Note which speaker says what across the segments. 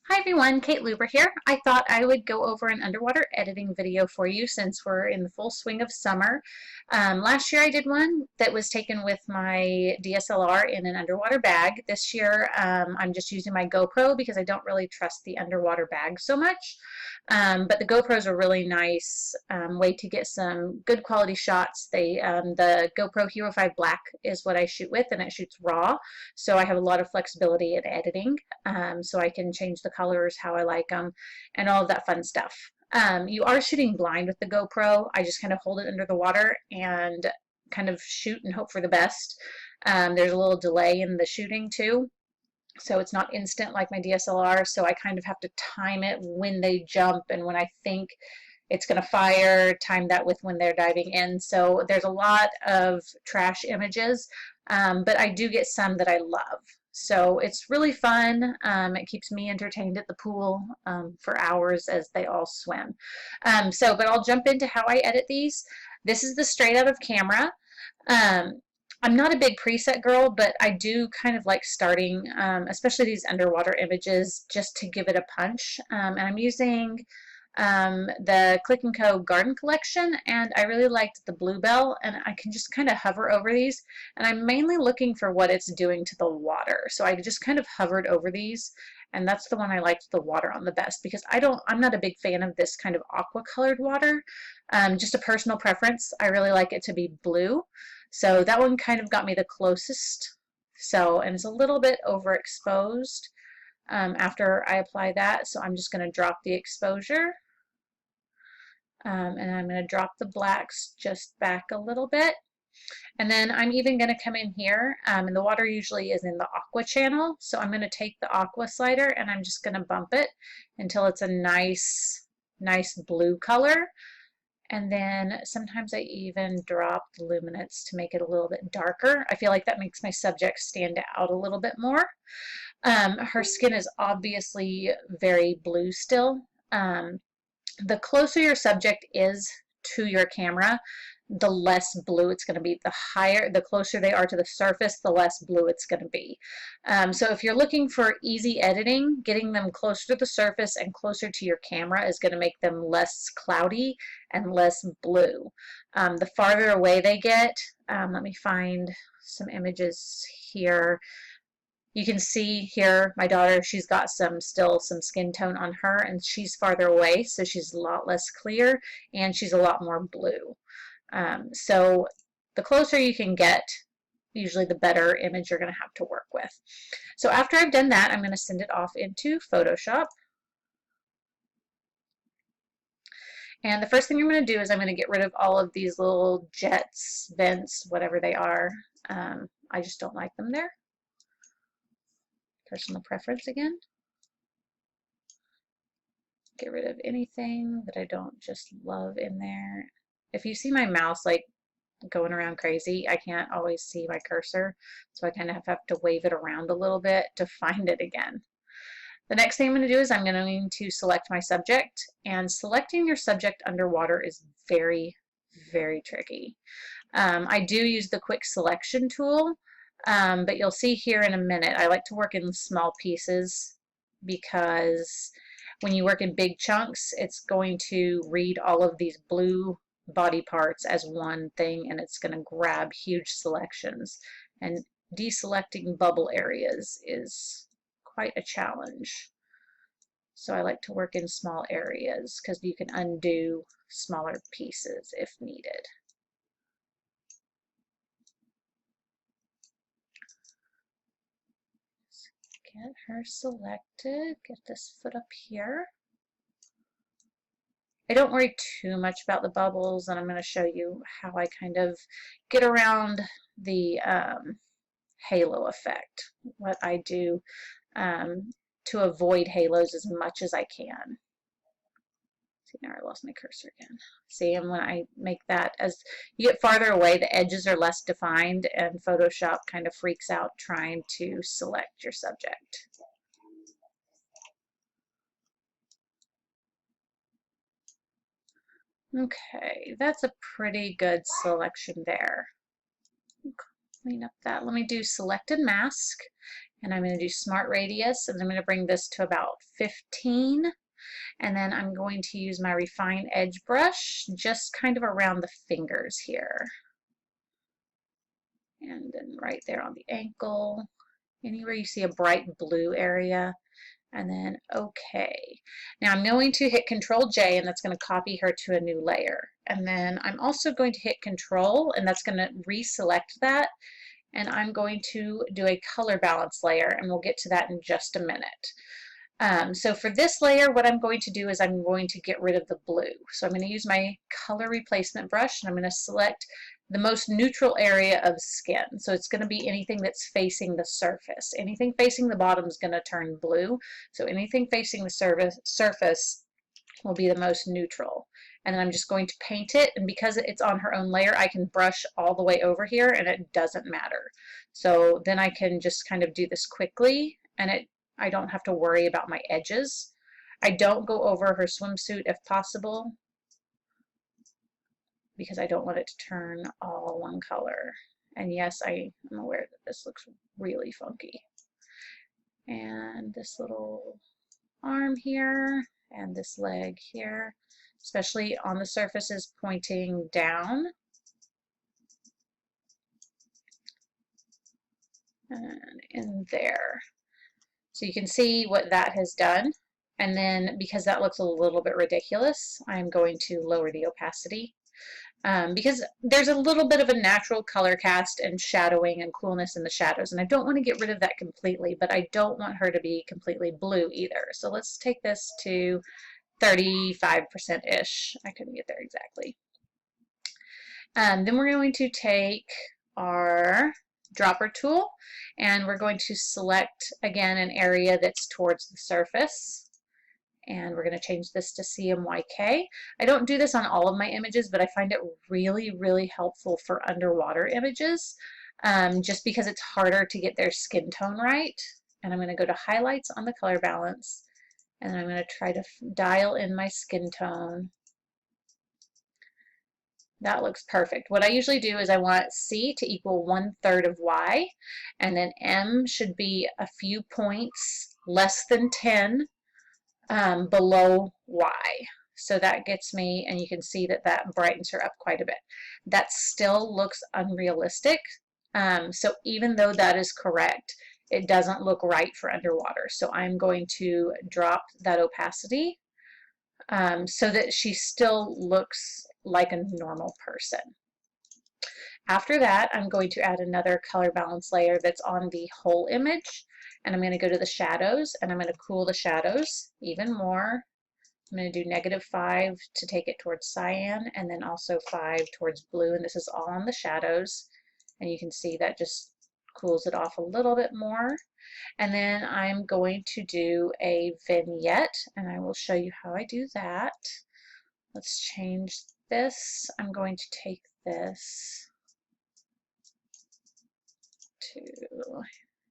Speaker 1: Hi everyone, Kate Luber here. I thought I would go over an underwater editing video for you since we're in the full swing of summer. Last year I did one that was taken with my DSLR in an underwater bag. This year I'm just using my GoPro because I don't really trust the underwater bag so much. But the GoPro is a really nice way to get some good quality shots. The GoPro Hero 5 Black is what I shoot with, and it shoots RAW, so I have a lot of flexibility in editing. So I can change the colors how I like them and all of that fun stuff. You are shooting blind with the GoPro. I just kind of hold it under the water and kind of shoot and hope for the best. There's a little delay in the shooting too, so it's not instant like my DSLR, so I kind of have to time it when they jump and when I think it's going to fire, time that with when they're diving in. So there's a lot of trash images, but I do get some that I love. So it's really fun. It keeps me entertained at the pool for hours as they all swim. But I'll jump into how I edit these. This is the straight out of camera. Um, I'm not a big preset girl, but I do kind of like starting, especially these underwater images, just to give it a punch. And I'm using the Click & Co Garden Collection, and I really liked the Bluebell, and I can just kind of hover over these, and I'm mainly looking for what it's doing to the water. So I just kind of hovered over these, and that's the one I liked the water on the best, because I'm not a big fan of this kind of aqua colored water. Just a personal preference. I really like it to be blue. So that one kind of got me the closest. So, and it's a little bit overexposed after I apply that. So I'm just going to drop the exposure. And I'm going to drop the blacks just back a little bit. And then I'm even going to come in here, and the water usually is in the aqua channel, so I'm going to take the aqua slider and I'm just going to bump it until it's a nice blue color. And then sometimes I even drop the luminance to make it a little bit darker. I feel like that makes my subject stand out a little bit more. Her skin is obviously very blue still. The closer your subject is to your camera, the less blue it's going to be. The closer they are to the surface, the less blue it's going to be. So if you're looking for easy editing, getting them closer to the surface and closer to your camera is going to make them less cloudy and less blue. The farther away they get, let me find some images here. You can see here my daughter, she's got still some skin tone on her, and she's farther away, so she's a lot less clear and she's a lot more blue. So the closer you can get, usually the better image you're going to have to work with. So after I've done that, I'm going to send it off into Photoshop. And the first thing I'm going to do is I'm going to get rid of all of these little jets, vents, whatever they are. I just don't like them there. Personal preference again. Get rid of anything that I don't just love in there. If you see my mouse like going around crazy, I can't always see my cursor, so I kind of have to wave it around a little bit to find it again. The next thing I'm going to do is I'm going to select my subject, and selecting your subject underwater is very, very tricky. I do use the quick selection tool, but you'll see here in a minute, I like to work in small pieces because when you work in big chunks, it's going to read all of these blue body parts as one thing, and it's going to grab huge selections. And deselecting bubble areas is quite a challenge. So I like to work in small areas because you can undo smaller pieces if needed. Get her selected, get this foot up here. I don't worry too much about the bubbles, and I'm going to show you how I kind of get around the halo effect, what I do to avoid halos as much as I can. See, now I lost my cursor again. See, and when I make that, as you get farther away, the edges are less defined, and Photoshop kind of freaks out trying to select your subject. Okay, that's a pretty good selection there. Clean up that. Let me do selected mask, and I'm going to do Smart Radius, and I'm going to bring this to about 15. And then I'm going to use my Refine Edge brush just kind of around the fingers here. And then right there on the ankle, anywhere you see a bright blue area. And then OK. Now I'm going to hit Control J, and that's going to copy her to a new layer. And then I'm also going to hit Control, and that's going to reselect that. And I'm going to do a color balance layer, and we'll get to that in just a minute. So for this layer, what I'm going to do is I'm going to get rid of the blue. So I'm going to use my color replacement brush, and I'm going to select the most neutral area of skin. So it's going to be anything that's facing the surface. Anything facing the bottom is going to turn blue. So anything facing the surface will be the most neutral. And then I'm just going to paint it, and because it's on her own layer, I can brush all the way over here and it doesn't matter. So then I can just kind of do this quickly, and I don't have to worry about my edges. I don't go over her swimsuit if possible, because I don't want it to turn all one color. And yes, I am aware that this looks really funky. And this little arm here, and this leg here, especially on the surfaces pointing down. And in there. So you can see what that has done. And then because that looks a little bit ridiculous, I'm going to lower the opacity. Because there's a little bit of a natural color cast and shadowing and coolness in the shadows, and I don't want to get rid of that completely, but I don't want her to be completely blue either. So let's take this to 35%-ish. I couldn't get there exactly. Then we're going to take our dropper tool, and we're going to select again an area that's towards the surface. And we're going to change this to CMYK. I don't do this on all of my images, but I find it really, really helpful for underwater images, just because it's harder to get their skin tone right. And I'm going to go to highlights on the color balance, and I'm going to try to dial in my skin tone. That looks perfect. What I usually do is I want C to equal 1/3 of Y, and then M should be a few points less than 10 below Y. So that gets me, and you can see that that brightens her up quite a bit. That still looks unrealistic. So even though that is correct, it doesn't look right for underwater. So I'm going to drop that opacity so that she still looks like a normal person. After that, I'm going to add another color balance layer that's on the whole image, and I'm going to go to the shadows, and I'm going to cool the shadows even more. I'm going to do -5 to take it towards cyan, and then also 5 towards blue, and this is all on the shadows, and you can see that just cools it off a little bit more. And then I'm going to do a vignette, and I will show you how I do that. Let's change this. I'm going to take this to,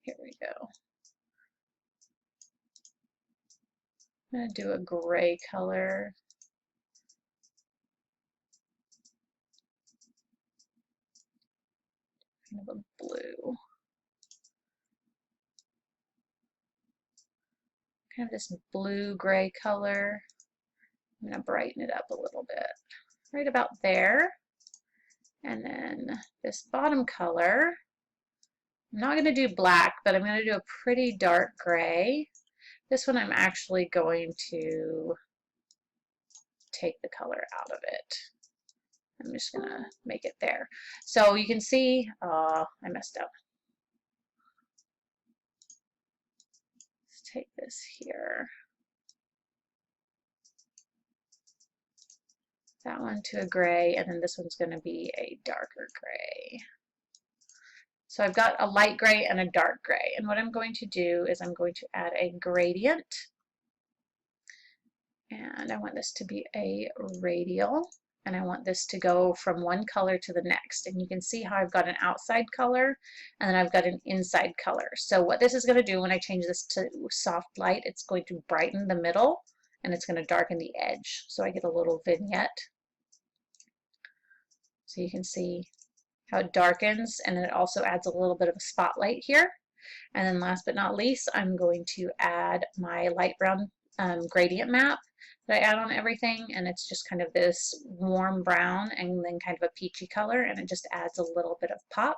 Speaker 1: here we go. I'm going to do a gray color. Kind of a blue. Kind of this blue-gray color. I'm going to brighten it up a little bit. Right about there. And then this bottom color, I'm not going to do black, but I'm going to do a pretty dark gray. This one I'm actually going to take the color out of it. I'm just going to make it there. So you can see, I messed up. Let's take this here. That one to a gray, and then this one's going to be a darker gray. So I've got a light gray and a dark gray, and what I'm going to do is I'm going to add a gradient, and I want this to be a radial, and I want this to go from one color to the next. And you can see how I've got an outside color and then I've got an inside color. So what this is going to do when I change this to soft light, it's going to brighten the middle and it's going to darken the edge. So I get a little vignette. So you can see how it darkens, and then it also adds a little bit of a spotlight here. And then last but not least, I'm going to add my light brown gradient map that I add on everything, and it's just kind of this warm brown and then kind of a peachy color, and it just adds a little bit of pop.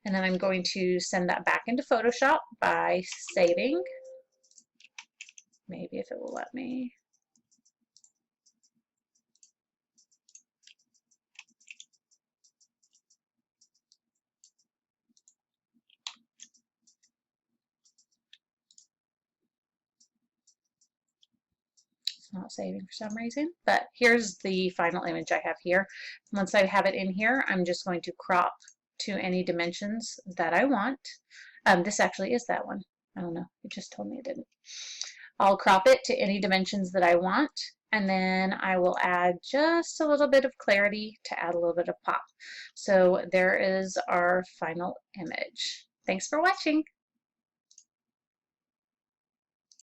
Speaker 1: And then I'm going to send that back into Photoshop by saving. Maybe if it will let me. Not saving for some reason, but here's the final image I have here. Once I have it in here, I'm just going to crop to any dimensions that I want. This actually is that one. I don't know, it just told me it didn't. I'll crop it to any dimensions that I want, and then I will add just a little bit of clarity to add a little bit of pop. So there is our final image. Thanks for watching.